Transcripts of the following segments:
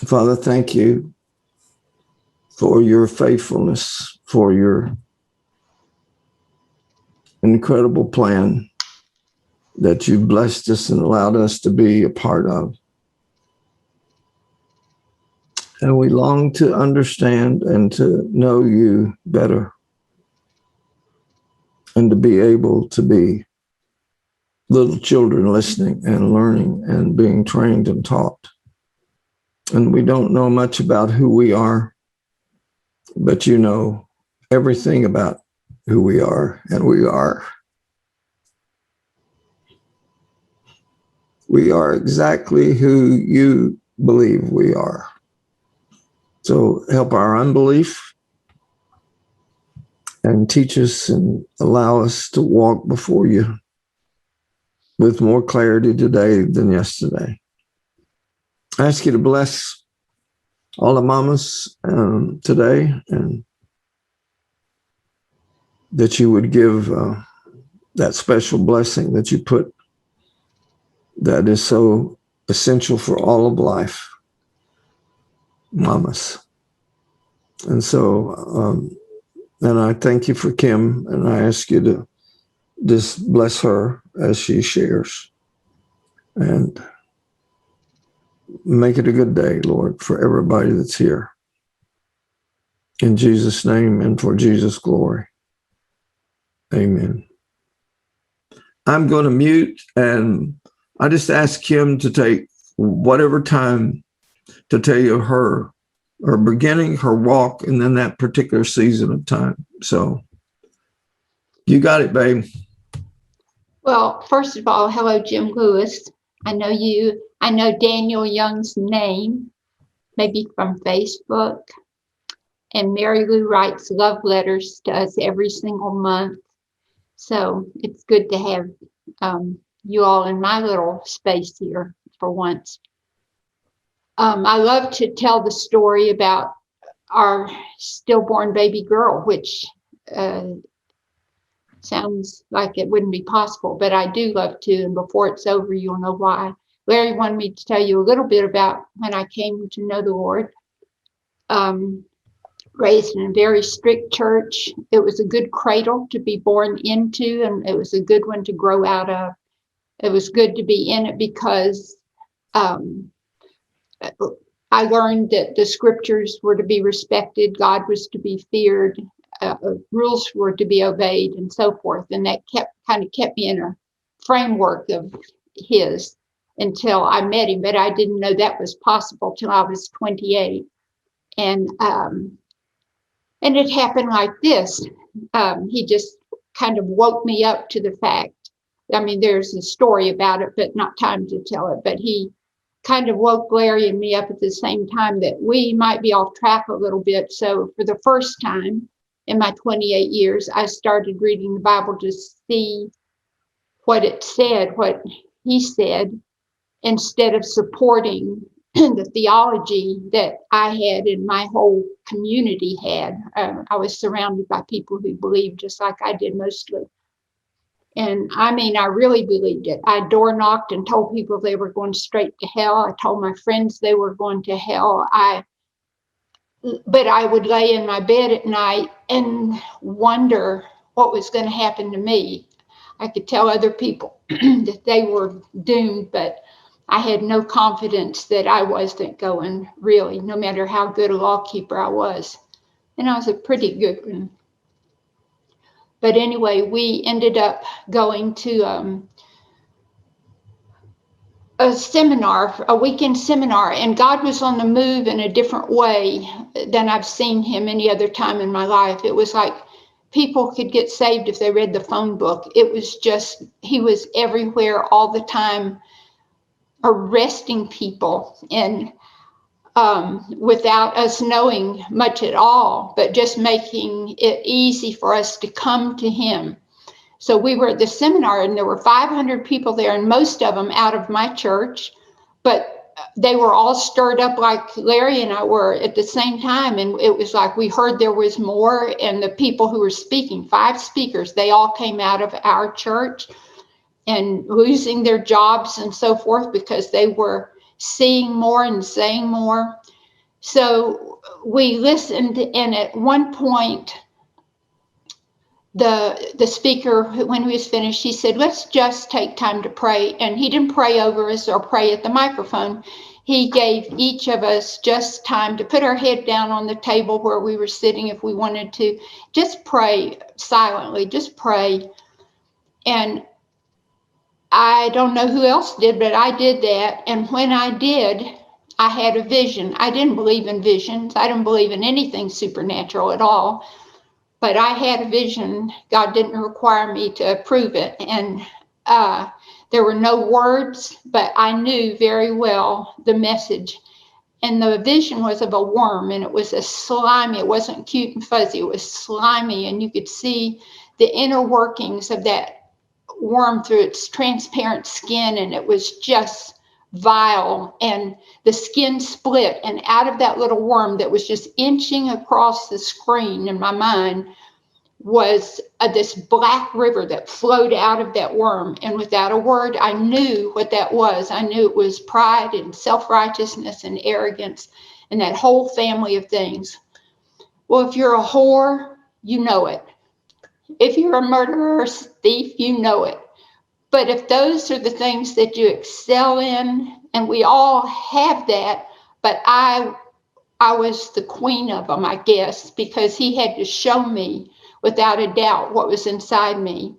Father, thank you for your faithfulness, for your incredible plan that you blessed us and allowed us to be a part of. And we long to understand and to know you better and to be able to be little children listening and learning and being trained and taught. And we don't know much about who we are, but you know everything about who we are, and we are exactly who you believe we are. So help our unbelief and teach us and allow us to walk before you with more clarity today than yesterday. I ask you to bless all the mamas today, and that you would give that special blessing that you put that is so essential for all of life, mamas. And so, and I thank you for Kim, and I ask you to just bless her as she shares. And make it a good day, Lord, for everybody that's here. In Jesus' name and for Jesus' glory. Amen. I'm going to mute, and I just ask Kim to take whatever time to tell you her beginning, her walk, and then that particular season of time. So you got it, babe. Well, first of all, hello, Jim Lewis. I know you. I know Daniel Young's name, maybe from Facebook. And Mary Lou writes love letters to us every single month. So it's good to have you all in my little space here for once. I love to tell the story about our stillborn baby girl, which sounds like it wouldn't be possible, but I do love to. And before it's over, you'll know why. Larry wanted me to tell you a little bit about when I came to know the Lord. Raised in a very strict church. It was a good cradle to be born into, and it was a good one to grow out of. It was good to be in it because I learned that the scriptures were to be respected, God was to be feared, rules were to be obeyed, and so forth. And that kind of kept me in a framework of his until I met him. But I didn't know that was possible till I was 28. And it happened like this. He just kind of woke me up to the fact. I mean, there's a story about it, but not time to tell it. But he kind of woke Larry and me up at the same time that we might be off track a little bit. So for the first time in my 28 years, I started reading the Bible to see what it said, what he said, instead of supporting the theology that I had and my whole community had. I was surrounded by people who believed just like I did mostly. And I mean, I really believed it. I door knocked and told people they were going straight to hell. I told my friends they were going to hell. But I would lay in my bed at night and wonder what was going to happen to me. I could tell other people that they were doomed, but I had no confidence that I wasn't going, really, no matter how good a lawkeeper I was. And I was a pretty good one. But anyway, we ended up going to a seminar, a weekend seminar, and God was on the move in a different way than I've seen him any other time in my life. It was like people could get saved if they read the phone book. It was just, he was everywhere all the time, arresting people and without us knowing much at all, but just making it easy for us to come to him. So we were at the seminar and there were 500 people there, and most of them out of my church, but they were all stirred up like Larry and I were at the same time. And it was like we heard there was more, and the people who were speaking, 5 speakers, they all came out of our church and losing their jobs and so forth because they were seeing more and saying more. So we listened, and at one point, the speaker, when he was finished, he said, let's just take time to pray. And he didn't pray over us or pray at the microphone. He gave each of us just time to put our head down on the table where we were sitting if we wanted to. Just pray silently, just pray. And I don't know who else did, but I did that. And when I did, I had a vision. I didn't believe in visions. I didn't believe in anything supernatural at all. But I had a vision. God didn't require me to prove it. And there were no words, but I knew very well the message. And the vision was of a worm, and it was a slimy. It wasn't cute and fuzzy. It was slimy, and you could see the inner workings of that worm through its transparent skin, and it was just vile. And the skin split, and out of that little worm that was just inching across the screen in my mind was this black river that flowed out of that worm. And without a word, I knew what that was. I knew it was pride and self-righteousness and arrogance and that whole family of things. Well, if you're a whore, you know it. If you're a murderer or thief, you know it. But if those are the things that you excel in, and we all have that, but I was the queen of them, I guess, because he had to show me without a doubt what was inside me.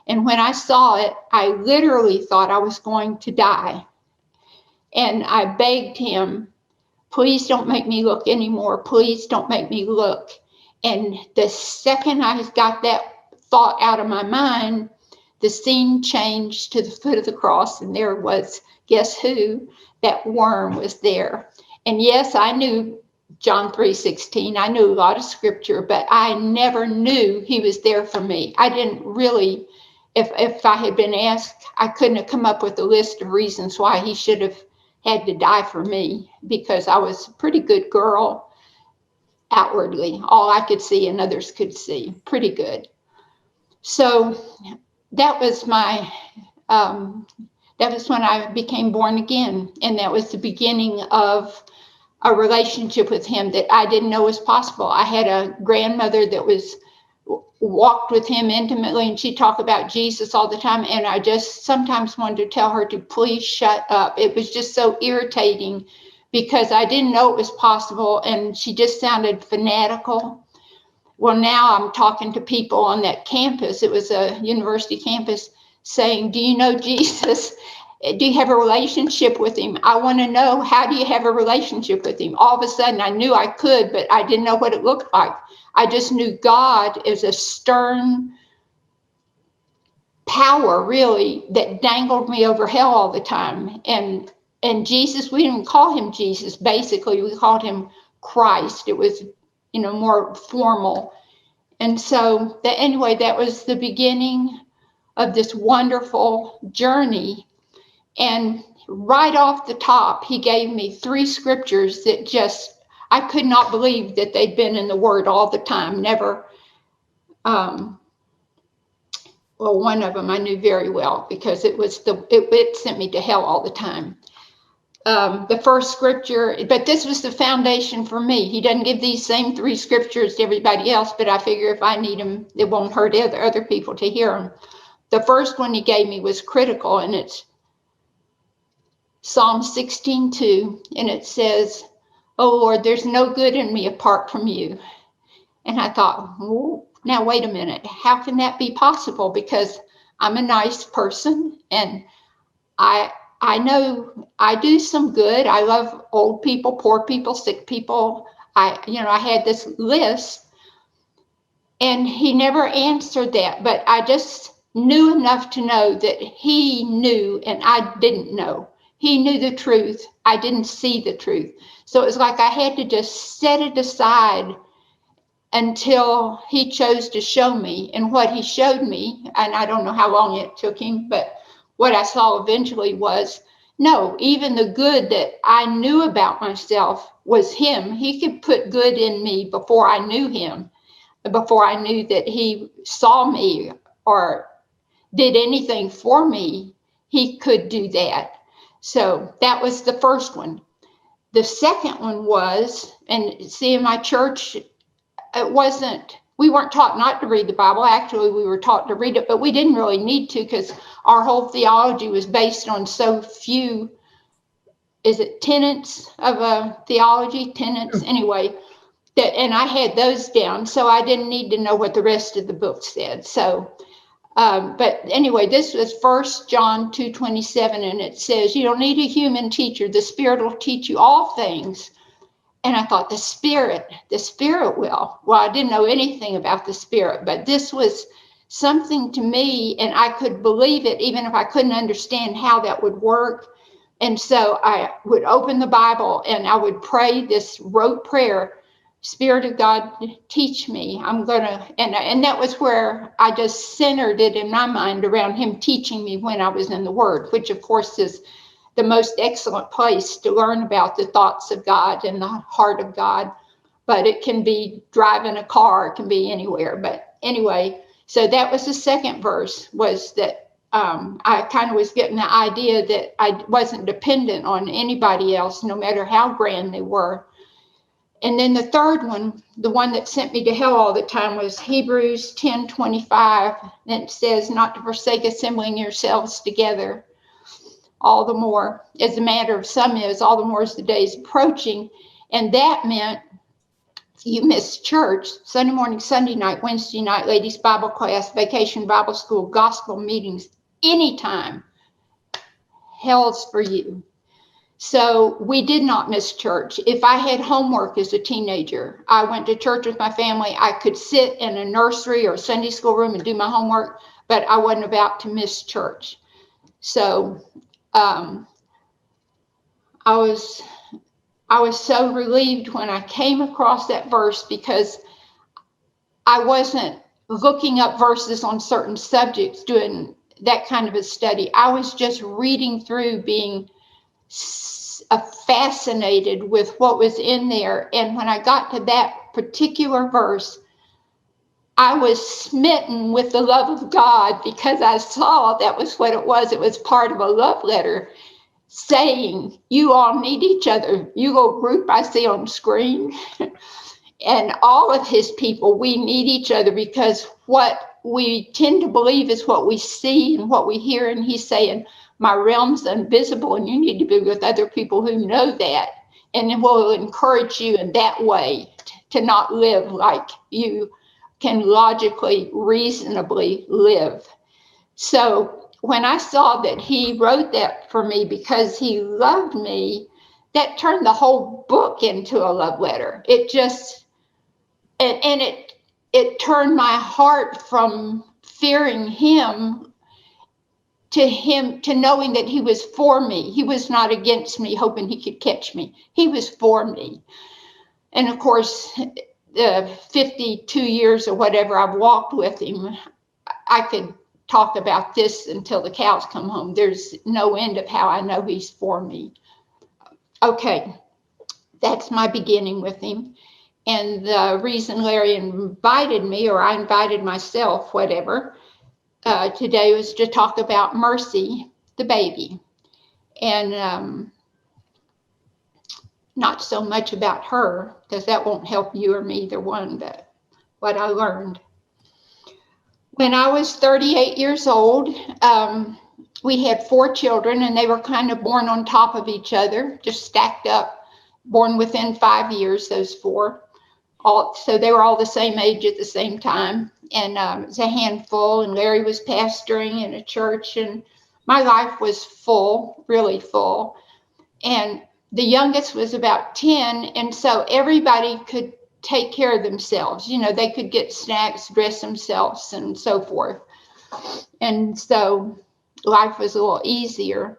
And when I saw it, I literally thought I was going to die. And I begged him, please don't make me look anymore. Please don't make me look. And the second I got that thought out of my mind, the scene changed to the foot of the cross, and there was, guess who? That worm was there. And yes, I knew John 3:16. I knew a lot of scripture, but I never knew he was there for me. I didn't really, if I had been asked, I couldn't have come up with a list of reasons why he should have had to die for me, because I was a pretty good girl outwardly. All I could see and others could see. Pretty good. So that was my, that was when I became born again. And that was the beginning of a relationship with him that I didn't know was possible. I had a grandmother that walked with him intimately, and she talked about Jesus all the time. And I just sometimes wanted to tell her to please shut up. It was just so irritating because I didn't know it was possible. And she just sounded fanatical. Well, now I'm talking to people on that campus. It was a university campus, saying, do you know Jesus? Do you have a relationship with him? I want to know, how do you have a relationship with him? All of a sudden, I knew I could, but I didn't know what it looked like. I just knew God is a stern power, really, that dangled me over hell all the time. And Jesus, we didn't call him Jesus. Basically, we called him Christ. It was, more formal. And so, anyway, that was the beginning of this wonderful journey. And right off the top, he gave me 3 scriptures that just, I could not believe that they'd been in the Word all the time. Never, well, one of them I knew very well because it sent me to hell all the time. The first scripture, but this was the foundation for me. He doesn't give these same 3 scriptures to everybody else, but I figure if I need them, it won't hurt other people to hear them. The first one he gave me was critical, and it's Psalm 16:2, and it says, oh Lord, there's no good in me apart from you. And I thought, well, now wait a minute, how can that be possible? Because I'm a nice person, and I know I do some good. I love old people, poor people, sick people. I had this list, and he never answered that, but I just knew enough to know that he knew and I didn't know. He knew the truth. I didn't see the truth. So it was like I had to just set it aside until he chose to show me. And what he showed me, and I don't know how long it took him, but what I saw eventually was, no, even the good that I knew about myself was him. He could put good in me before I knew him, before I knew that he saw me or did anything for me. He could do that. So that was the first one. the second one was, and see, in my church, we weren't taught not to read the Bible. Actually, we were taught to read it, but we didn't really need to, because our whole theology was based on so few, is it tenets of a theology? Tenets, anyway. And I had those down, so I didn't need to know what the rest of the book said. So, but anyway, this was 1 John 2:27, and it says, you don't need a human teacher. The Spirit will teach you all things. And I thought, the Spirit will. Well, I didn't know anything about the Spirit, but this was something to me, and I could believe it even if I couldn't understand how that would work. And so I would open the Bible and I would pray this rote prayer, Spirit of God, teach me. I'm going to, and that was where I just centered it in my mind around him teaching me when I was in the Word, which of course is the most excellent place to learn about the thoughts of God and the heart of God. But it can be driving a car, it can be anywhere. But anyway, so that was the second verse, was that I kind of was getting the idea that I wasn't dependent on anybody else, no matter how grand they were. And then the third one, the one that sent me to hell all the time, was Hebrews 10:25. And it says, not to forsake assembling yourselves together, all the more, as the matter of some is, all the more as the day is approaching. And that meant you missed church, Sunday morning, Sunday night, Wednesday night, ladies' Bible class, vacation Bible school, gospel meetings, anytime. Hell's for you. So we did not miss church. If I had homework as a teenager, I went to church with my family. I could sit in a nursery or Sunday school room and do my homework, but I wasn't about to miss church. So I was so relieved when I came across that verse, because I wasn't looking up verses on certain subjects, doing that kind of a study. I was just reading through, being fascinated with what was in there. And when I got to that particular verse, I was smitten with the love of God, because I saw that was what it was. It was part of a love letter saying, you all need each other. You little group I see on screen and all of his people, we need each other, because what we tend to believe is what we see and what we hear. And he's saying, my realm's invisible, and you need to be with other people who know that, and it will encourage you in that way to not live like you can logically, reasonably live. So when I saw that he wrote that for me because he loved me, that turned the whole book into a love letter. It just, and it turned my heart from fearing him to knowing that he was for me. He was not against me, hoping he could catch me. He was for me. And of course, the 52 years or whatever I've walked with him, I could talk about this until the cows come home. There's no end of how I know he's for me. Okay, that's my beginning with him. And the reason Larry invited me, or I invited myself, whatever, today was to talk about Mercy, the baby. And not so much about her, because that won't help you or me, either one, but what I learned. When I was 38 years old, we had 4 children, and they were kind of born on top of each other, just stacked up, born within 5 years, those 4. So they were all the same age at the same time. And it was a handful, and Larry was pastoring in a church, and my life was full, really full. And the youngest was about 10, and so everybody could take care of themselves. You know, they could get snacks, dress themselves, and so forth. And so life was a little easier.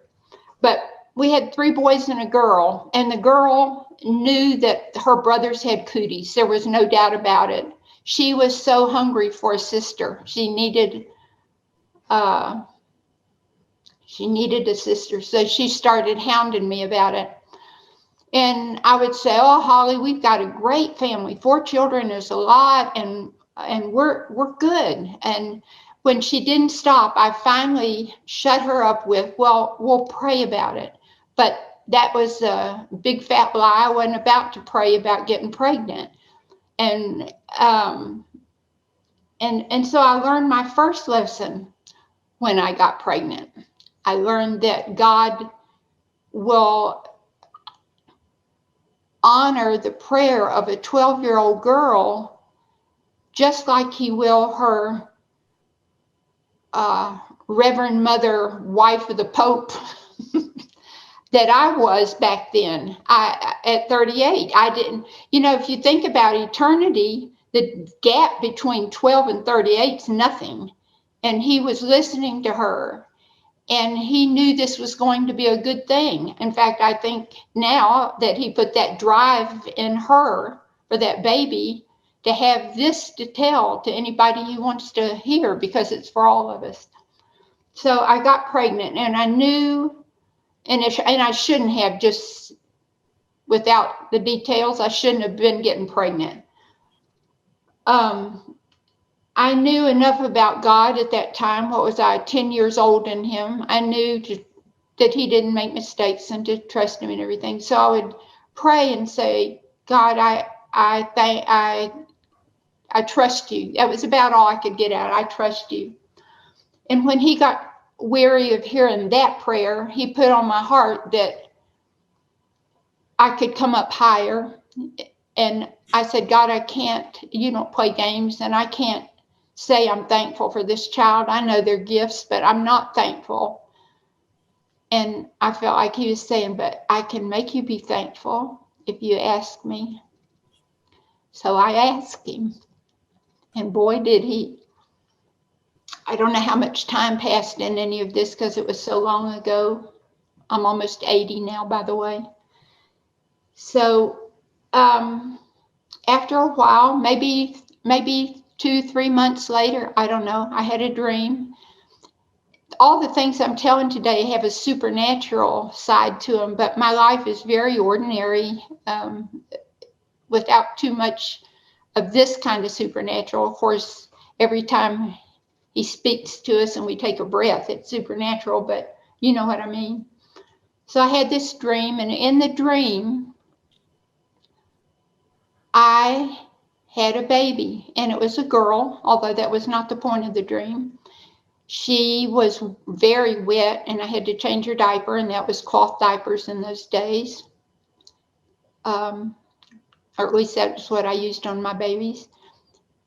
But we had 3 boys and a girl, and the girl knew that her brothers had cooties. There was no doubt about it. She was so hungry for a sister. She needed a sister. So she started hounding me about it. And I would say, oh, Holly, we've got a great family. 4 children is a lot, and we're good. And when she didn't stop, I finally shut her up with, well, we'll pray about it. But that was a big fat lie. I wasn't about to pray about getting pregnant. And so I learned my first lesson when I got pregnant. I learned that God will honor the prayer of a 12-year-old girl just like he will her Reverend Mother, wife of the Pope, that I was back then. At 38, I didn't, if you think about eternity, the gap between 12 and 38 is nothing. And he was listening to her, and he knew this was going to be a good thing. In fact, I think now that he put that drive in her for that baby to have this to tell to anybody he wants to hear, because it's for all of us. So I got pregnant, and I knew, and I shouldn't have, just without the details, I shouldn't have been getting pregnant. I knew enough about God at that time. What was I, 10 years old in him? I knew that he didn't make mistakes and to trust him and everything. So I would pray and say, God, I trust you. That was about all I could get out. I trust you. And when he got weary of hearing that prayer, he put on my heart that I could come up higher. And I said, God, I can't, you don't play games, and I can't say I'm thankful for this child. I know they're gifts, but I'm not thankful. And I felt like he was saying, but I can make you be thankful if you ask me. So I asked him, and boy, did he. I don't know how much time passed in any of this because it was so long ago. I'm almost 80 now, by the way. So after a while, maybe 2-3 months later, I don't know, I had a dream. All the things I'm telling today have a supernatural side to them, but my life is very ordinary, without too much of this kind of supernatural. Of course, every time he speaks to us and we take a breath, it's supernatural, but you know what I mean. So I had this dream, and in the dream, I had a baby, and it was a girl, although that was not the point of the dream. She was very wet, and I had to change her diaper, and that was cloth diapers in those days. Or at least that's what I used on my babies.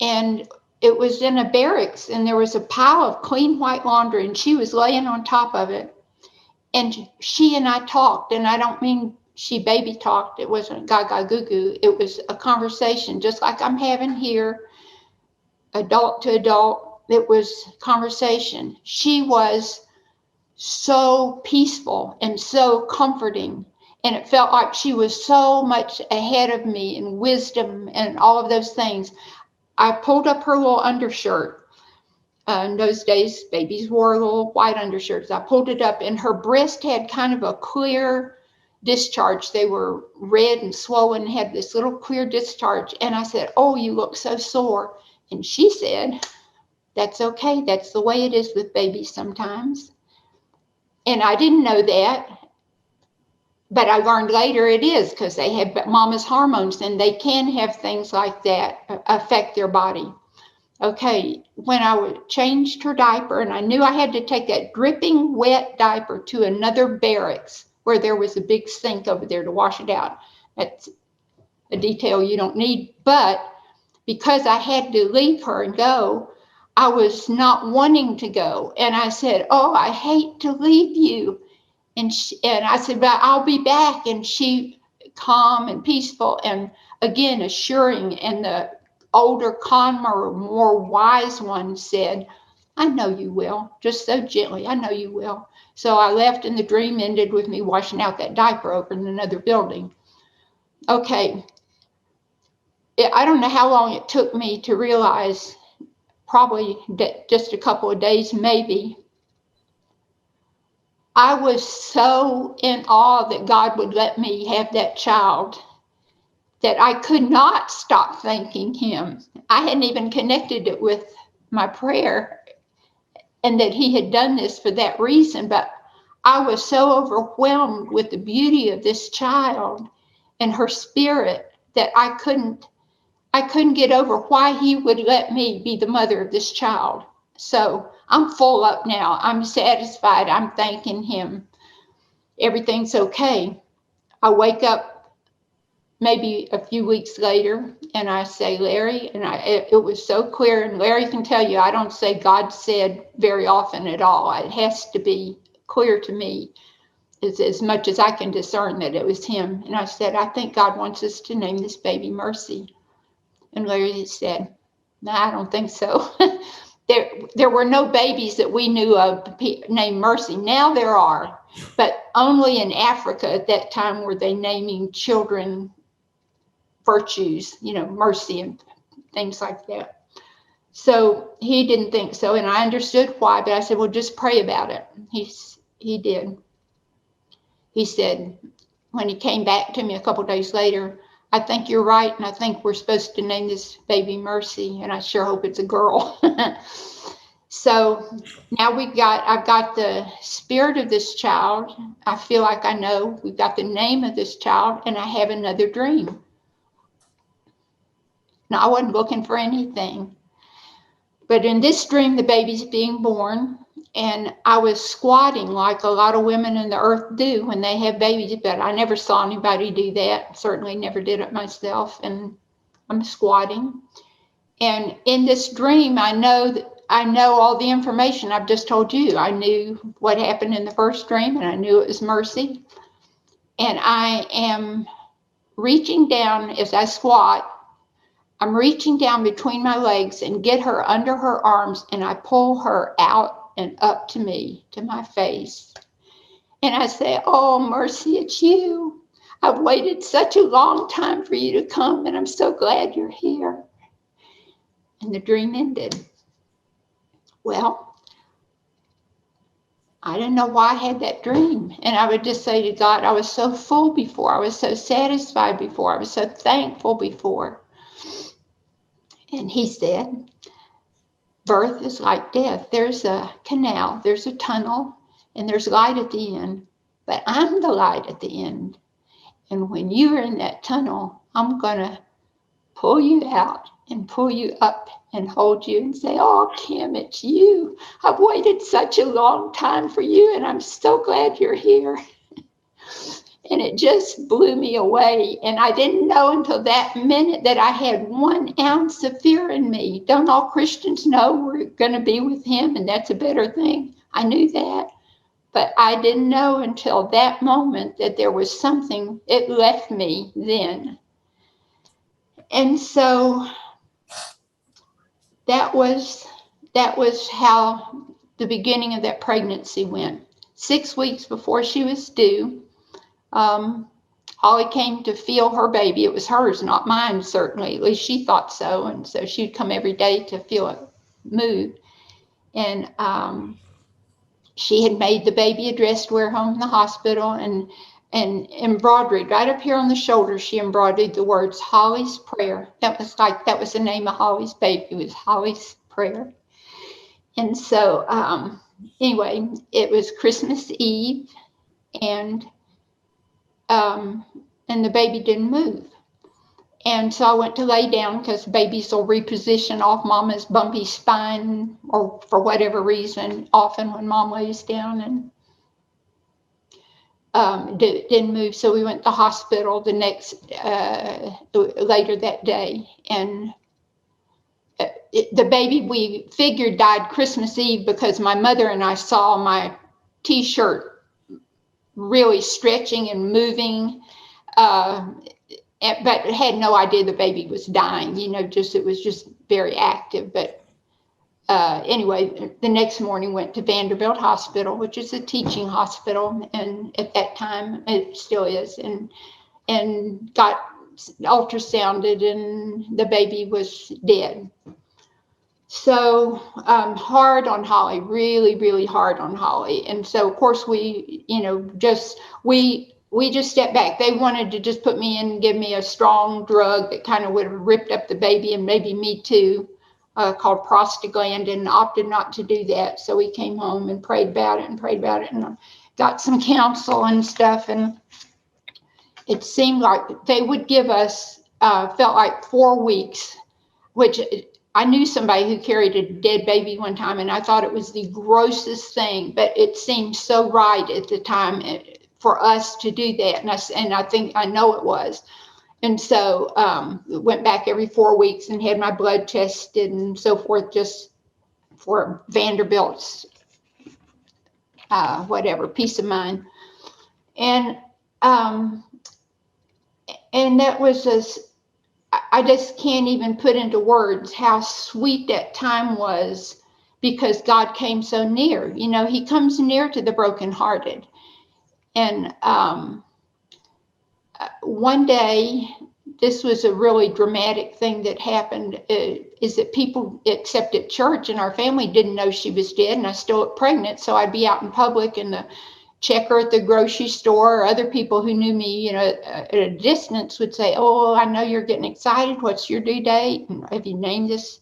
And it was in a barracks, and there was a pile of clean white laundry, and she was laying on top of it. And she and I talked, and I don't mean she baby talked. It wasn't gaga goo goo. It was a conversation, just like I'm having here, adult to adult. It was conversation. She was so peaceful and so comforting, and it felt like she was so much ahead of me in wisdom and all of those things. I pulled up her little undershirt. In those days, babies wore little white undershirts. I pulled it up, and her breast had kind of a clear discharge. They were red and swollen, had this little clear discharge. And I said, oh, you look so sore. And she said, that's okay. That's the way it is with babies sometimes. And I didn't know that, but I learned later it is, because they have mama's hormones, and they can have things like that affect their body. Okay, when I changed her diaper, and I knew I had to take that dripping wet diaper to another barracks where there was a big sink over there to wash it out. That's a detail you don't need, but because I had to leave her and go, I was not wanting to go. And I said, oh, I hate to leave you. And I said, but I'll be back. And she, calm and peaceful, and again, assuring, and the older, calmer, more wise one said, I know you will, just so gently, I know you will. So I left, and the dream ended with me washing out that diaper over in another building. Okay, I don't know how long it took me to realize, probably just a couple of days, maybe. I was so in awe that God would let me have that child that I could not stop thanking him. I hadn't even connected it with my prayer, and that he had done this for that reason, but I was so overwhelmed with the beauty of this child and her spirit that I couldn't get over why he would let me be the mother of this child. So I'm full up now. I'm satisfied. I'm thanking him. Everything's okay. I wake up maybe a few weeks later and I say, Larry, and it was so clear, and Larry can tell you, I don't say God said very often at all. It has to be clear to me as much as I can discern that it was him. And I said, I think God wants us to name this baby Mercy. And Larry said, no, I don't think so. There were no babies that we knew of named Mercy. Now there are, but only in Africa at that time were they naming children virtues, mercy and things like that. So he didn't think so, and I understood why, but I said, well, just pray about it. He did. He said, when he came back to me a couple days later, I think you're right, and I think we're supposed to name this baby Mercy, and I sure hope it's a girl. So now I've got the spirit of this child. I feel like I know. We've got the name of this child, and I have another dream. Now, I wasn't looking for anything, but in this dream, the baby's being born, and I was squatting like a lot of women in the earth do when they have babies, but I never saw anybody do that. Certainly never did it myself, and I'm squatting. And in this dream, I know all the information I've just told you. I knew what happened in the first dream, and I knew it was Mercy. And I am reaching down as I squat. I'm reaching down between my legs and get her under her arms, and I pull her out and up to me, to my face. And I say, oh, Mercy, it's you. I've waited such a long time for you to come, and I'm so glad you're here. And the dream ended. Well, I didn't know why I had that dream. And I would just say to God, I was so full before. I was so satisfied before. I was so thankful before. And he said, birth is like death. There's a canal, there's a tunnel, and there's light at the end. But I'm the light at the end. And when you're in that tunnel, I'm going to pull you out and pull you up and hold you and say, oh, Kim, it's you. I've waited such a long time for you, and I'm so glad you're here. And it just blew me away. And I didn't know until that minute that I had 1 ounce of fear in me. Don't all Christians know we're going to be with him, and that's a better thing? I knew that. But I didn't know until that moment that there was something, it left me then. And so that was how the beginning of that pregnancy went. 6 weeks before she was due, Holly came to feel her baby. It was hers, not mine, certainly. At least she thought so. And so she'd come every day to feel it move. And she had made the baby a dress to wear home from the hospital, and embroidered right up here on the shoulder. She embroidered the words Holly's Prayer. That was the name of Holly's baby. It was Holly's Prayer. And so anyway, it was Christmas Eve, and the baby didn't move. And so I went to lay down because babies will reposition off mama's bumpy spine, or for whatever reason, often when mom lays down, and didn't move. So we went to the hospital the next, later that day. And the baby, we figured, died Christmas Eve because my mother and I saw my T-shirt really stretching and moving, but had no idea the baby was dying. It was just very active. But anyway, the next morning went to Vanderbilt Hospital, which is a teaching hospital, and at that time it still is, and got ultrasounded, and the baby was dead. So hard on Holly, really, really hard on Holly. And so, of course, we just stepped back. They wanted to just put me in and give me a strong drug that kind of would have ripped up the baby, and maybe me too, called prostaglandin, and opted not to do that. So we came home and prayed about it, got some counsel and stuff, and it seemed like they would give us, felt like 4 weeks, which I knew somebody who carried a dead baby one time, and I thought it was the grossest thing, but it seemed so right at the time for us to do that. And I think, I know it was. And so went back every 4 weeks and had my blood tested and so forth, just for Vanderbilt's, whatever, peace of mind. And that was just, I just can't even put into words how sweet that time was, because God came so near. You know, he comes near to the brokenhearted. And one day, this was a really dramatic thing that happened, is that people, except at church and our family, didn't know she was dead, and I still looked pregnant. So I'd be out in public, and the checker at the grocery store or other people who knew me, you know, at a distance would say, "Oh, I know you're getting excited. What's your due date? And have you named this?"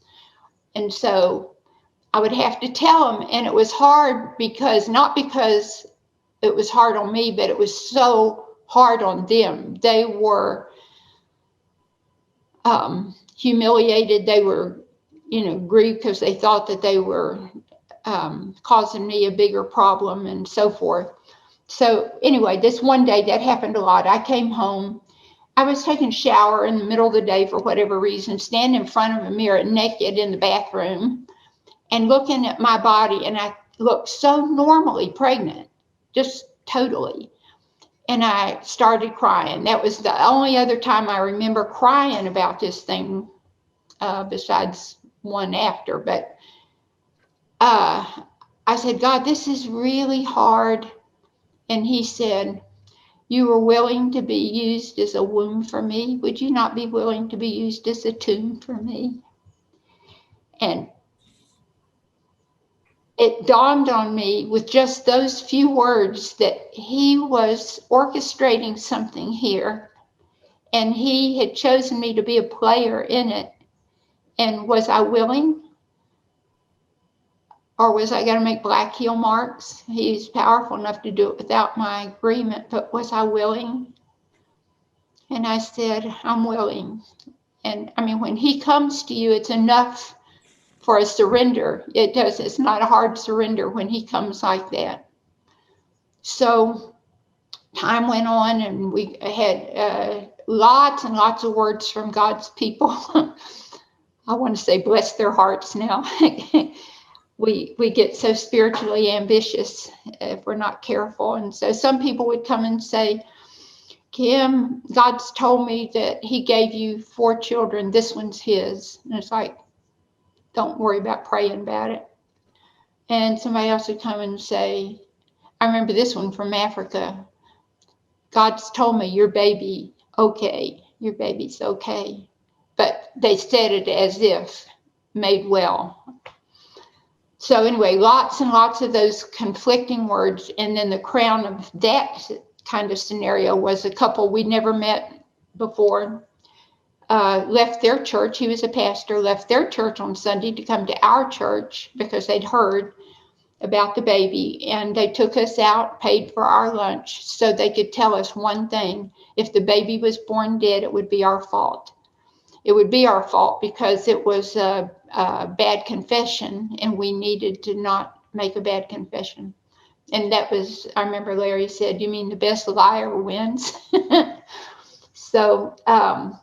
And so I would have to tell them, and it was hard, because not because it was hard on me, but it was so hard on them. They were humiliated. They were, you know, grieved because they thought that they were causing me a bigger problem and so forth. So anyway, this one day that happened a lot. I came home. I was taking a shower in the middle of the day for whatever reason, standing in front of a mirror naked in the bathroom and looking at my body. And I looked so normally pregnant, just totally. And I started crying. That was the only other time I remember crying about this thing, besides one after. But I said, "God, this is really hard." And he said, "You were willing to be used as a womb for me. Would you not be willing to be used as a tomb for me?" And it dawned on me with just those few words that he was orchestrating something here, and he had chosen me to be a player in it. And was I willing? Or was I going to make black heel marks? He's powerful enough to do it without my agreement, but was I willing? And I said, "I'm willing." And I mean, when he comes to you, it's enough for a surrender. It's not a hard surrender when he comes like that. So time went on, and we had lots and lots of words from God's people. I want to say bless their hearts now. We get so spiritually ambitious if we're not careful. And so some people would come and say, "Kim, God's told me that he gave you 4 children. This one's his." And it's like, don't worry about praying about it. And somebody else would come and say, I remember this one from Africa, "God's told me your baby, okay, your baby's okay." But they said it as if made well. So anyway, lots and lots of those conflicting words. And then the crown of that kind of scenario was a couple we'd never met before, left their church. He was a pastor, left their church on Sunday to come to our church because they'd heard about the baby. And they took us out, paid for our lunch so they could tell us one thing: if the baby was born dead, it would be our fault. It would be our fault because it was a bad confession, and we needed to not make a bad confession. And that was, I remember Larry said, "You mean the best liar wins?" So that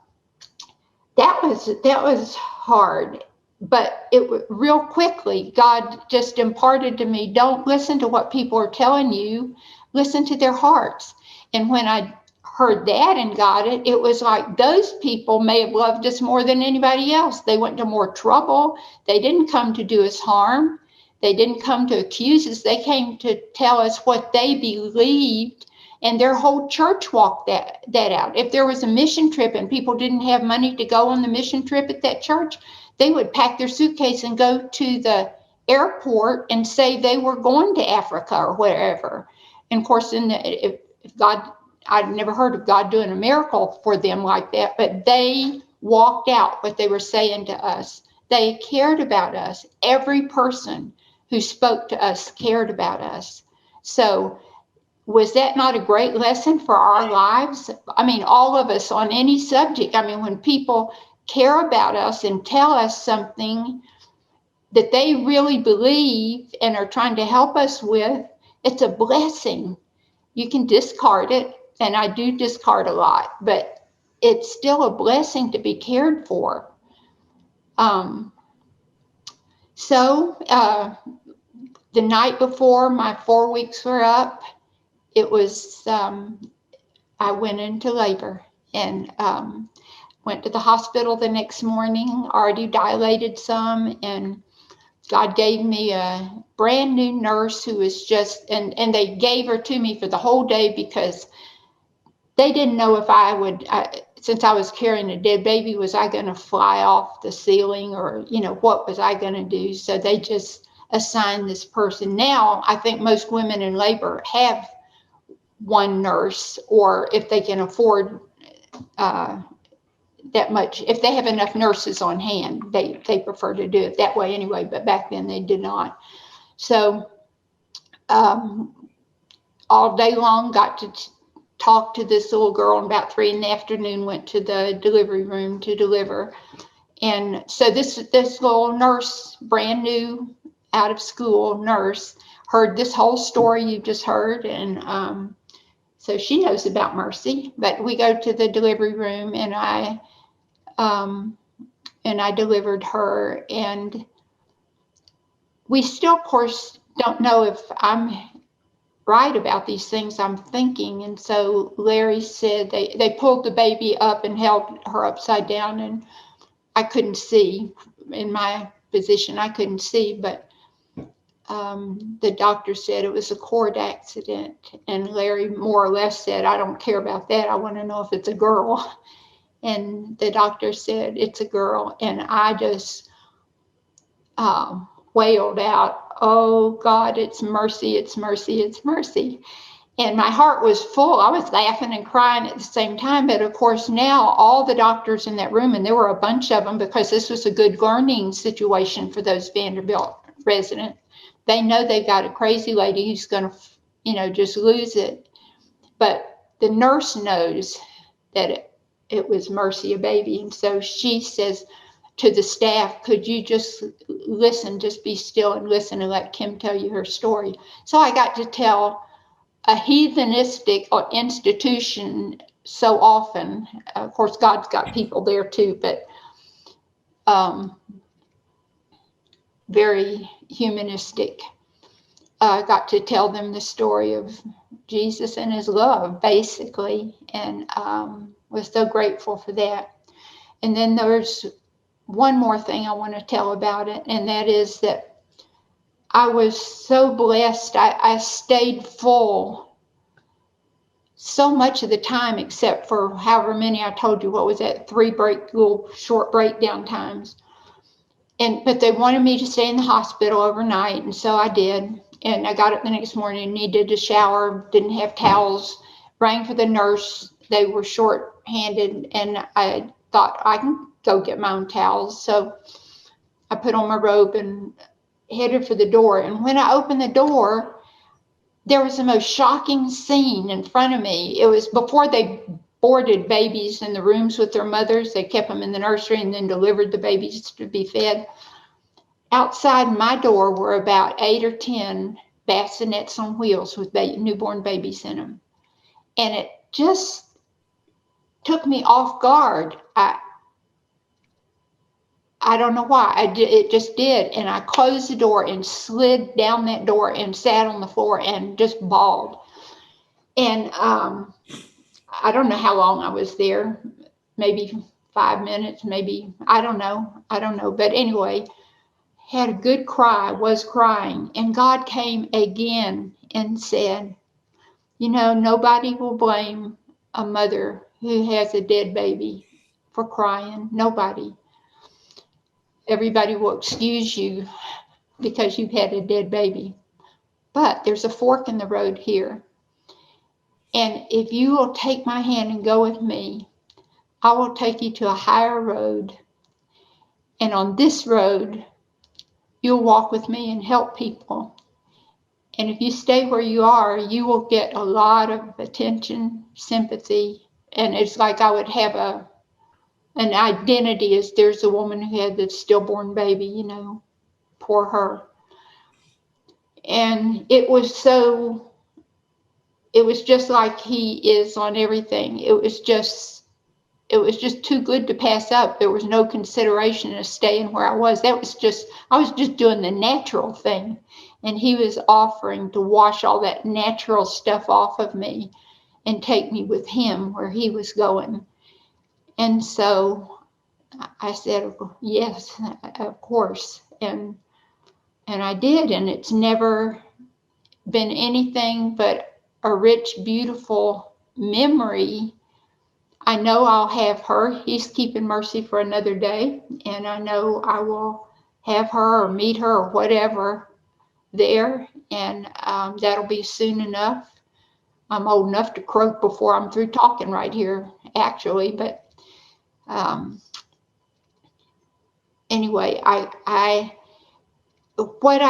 was hard. But real quickly, God just imparted to me, don't listen to what people are telling you, listen to their hearts. And when I heard that and got it, it was like those people may have loved us more than anybody else. They went to more trouble. They didn't come to do us harm. They didn't come to accuse us. They came to tell us what they believed, and their whole church walked that out. If there was a mission trip and people didn't have money to go on the mission trip at that church, they would pack their suitcase and go to the airport and say they were going to Africa or wherever. And of course, if God, I'd never heard of God doing a miracle for them like that, but they walked out what they were saying to us. They cared about us. Every person who spoke to us cared about us. So was that not a great lesson for our lives? I mean, all of us on any subject. I mean, when people care about us and tell us something that they really believe and are trying to help us with, it's a blessing. You can discard it, and I do discard a lot, but it's still a blessing to be cared for. So the night before my 4 weeks were up, it was, I went into labor and went to the hospital the next morning, already dilated some, and God gave me a brand new nurse who was just, and they gave her to me for the whole day because they didn't know if I would, since I was carrying a dead baby, was I going to fly off the ceiling, or, you know, what was I going to do? So they just assigned this person. Now, I think most women in labor have one nurse, or if they can afford that much, if they have enough nurses on hand, they prefer to do it that way anyway, but back then they did not. So all day long got to talk to this little girl, and about 3 p.m. went to the delivery room to deliver. And so this little nurse, brand new, out of school nurse, heard this whole story you just heard, and so she knows about mercy. But we go to the delivery room, and I delivered her, and we still, of course, don't know if I'm right about these things I'm thinking. And so Larry said they pulled the baby up and held her upside down, and I couldn't see. In my position, I couldn't see, but the doctor said it was a cord accident, and Larry more or less said, I don't care about that, I want to know if it's a girl. And the doctor said it's a girl, and I just wailed out, oh God, it's mercy, it's mercy, it's mercy. And my heart was full. I was laughing and crying at the same time. But of course, now all the doctors in that room, and there were a bunch of them, because this was a good learning situation for those Vanderbilt residents, they know they've got a crazy lady who's going to, you know, just lose it. But the nurse knows that it was Mercy, a baby. And so she says to the staff, could you just listen, just be still and listen and let Kim tell you her story. So I got to tell a heathenistic institution so often. Of course, God's got people there too, but very humanistic. I got to tell them the story of Jesus and his love, basically, and was so grateful for that. And then there's one more thing I want to tell about it, and that is that I was so blessed. I stayed full so much of the time, except for however many I told you, what was that, 3 little short breakdown times. But they wanted me to stay in the hospital overnight, and so I did. And I got up the next morning, needed a shower, didn't have towels, rang for the nurse. They were short-handed, and I thought I can go get my own towels. So I put on my robe and headed for the door. And when I opened the door, there was the most shocking scene in front of me. It was before they boarded babies in the rooms with their mothers. They kept them in the nursery and then delivered the babies to be fed. Outside my door were about 8 or 10 bassinets on wheels with newborn babies in them. And it just took me off guard. I don't know why. It just did. And I closed the door and slid down that door and sat on the floor and just bawled. And I don't know how long I was there, maybe 5 minutes, maybe, I don't know. But anyway, had a good cry, was crying. And God came again and said, you know, nobody will blame a mother who has a dead baby for crying. Nobody. Everybody will excuse you because you've had a dead baby. But there's a fork in the road here. And if you will take my hand and go with me, I will take you to a higher road. And on this road, you'll walk with me and help people. And if you stay where you are, you will get a lot of attention, sympathy. And it's like I would have an identity as there's a woman who had the stillborn baby, you know, poor her. And it was just like he is on everything. It was just too good to pass up. There was no consideration of staying where I was. I was just doing the natural thing. And he was offering to wash all that natural stuff off of me and take me with him where he was going. And so I said, yes, of course. And I did. And it's never been anything but a rich, beautiful memory. I know I'll have her. He's keeping Mercy for another day. And I know I will have her or meet her or whatever there. And that'll be soon enough. I'm old enough to croak before I'm through talking right here, actually. But anyway, what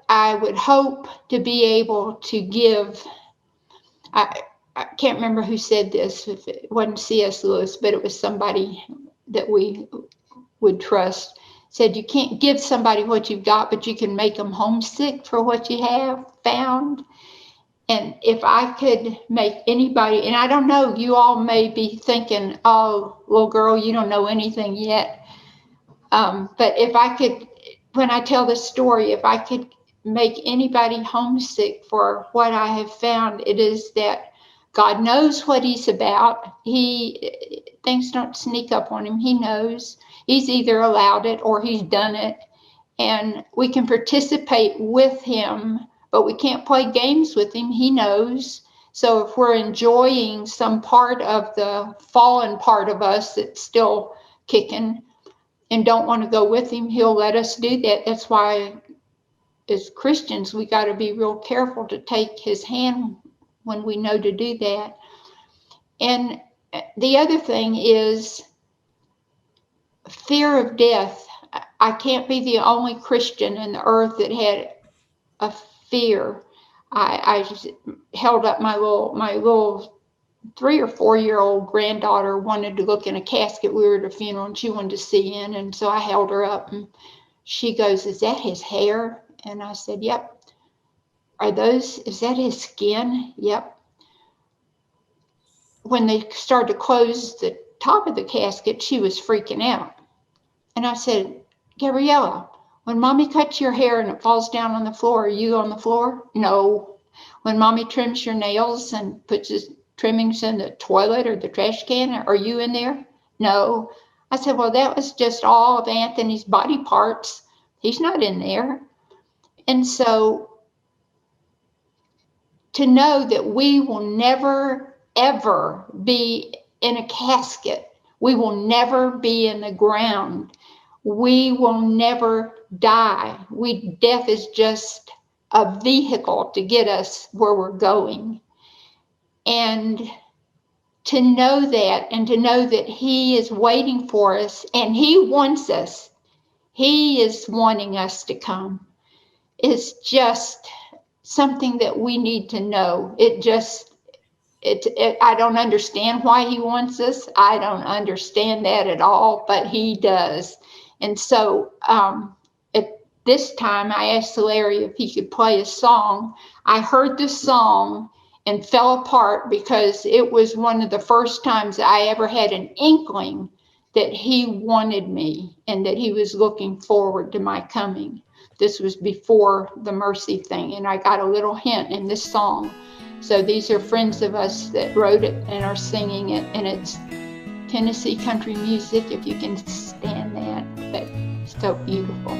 I would hope to be able to give, I can't remember who said this, if it wasn't C.S. Lewis, but it was somebody that we would trust, said you can't give somebody what you've got, but you can make them homesick for what you have found. And if I could make anybody, and I don't know, you all may be thinking, oh, little girl, you don't know anything yet. But if I could, when I tell this story, if I could make anybody homesick for what I have found, it is that God knows what he's about. Things don't sneak up on him. He knows. He's either allowed it or he's done it. And we can participate with him, but we can't play games with him. He knows. So if we're enjoying some part of the fallen part of us that's still kicking and don't want to go with him, he'll let us do that. That's why as Christians, we got to be real careful to take his hand when we know to do that. And the other thing is fear of death. I can't be the only Christian in the earth that had a fear. I just held up my little 3 or 4 year old granddaughter wanted to look in a casket. We were at a funeral and she wanted to see in. And so I held her up and she goes, "Is that his hair?" And I said, "Yep." "Is that his skin?" "Yep." When they started to close the top of the casket, she was freaking out. And I said, "Gabriella, when mommy cuts your hair and it falls down on the floor, are you on the floor?" "No." "When mommy trims your nails and puts his trimmings in the toilet or the trash can, are you in there?" "No." I said, "Well, that was just all of Anthony's body parts. He's not in there." And so to know that we will never, ever be in a casket, we will never be in the ground, we will never die. Death is just a vehicle to get us where we're going. And to know that, and to know that he is waiting for us and he wants us, he is wanting us to come, is just something that we need to know. I don't understand why he wants us. I don't understand that at all, but he does. And so at this time, I asked Larry if he could play a song. I heard the song and fell apart because it was one of the first times I ever had an inkling that he wanted me and that he was looking forward to my coming. This was before the Mercy thing, and I got a little hint in this song. So these are friends of us that wrote it and are singing it, and it's Tennessee country music, if you can stand that, but it's so beautiful.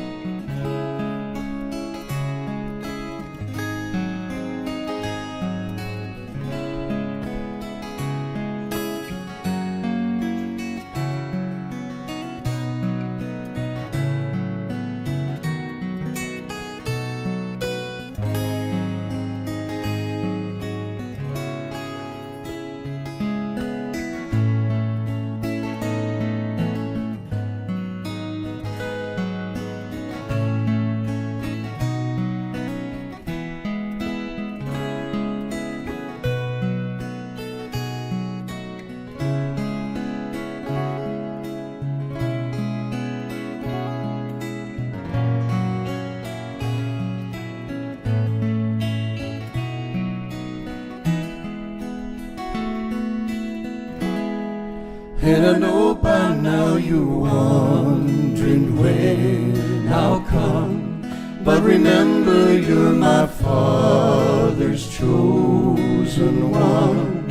And I know by now you're wondering when I'll come. But remember, you're my Father's chosen one.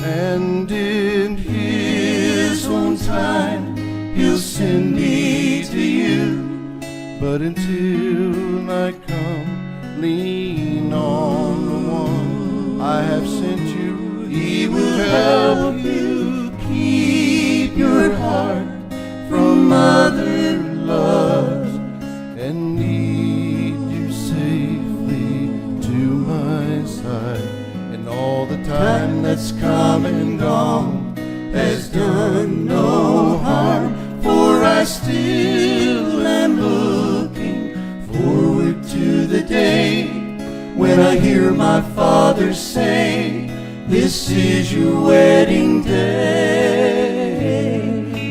And in His own time, He'll send me to you. But until I come, lean on the one I have sent you. He will help you keep your heart from other loves and lead you safely to my side. And all the time that's come and gone has done no harm, for I still am looking forward to the day when I hear my Father say, this is your wedding day.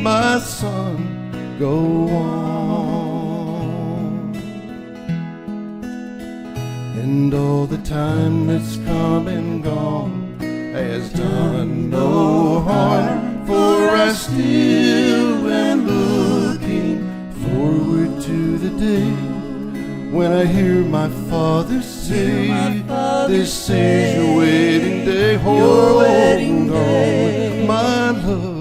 My son, go on. And all the time that's come and gone has done no harm, for I still am looking forward to the day when I hear my Father say, this is your wedding day. Hold on, my love.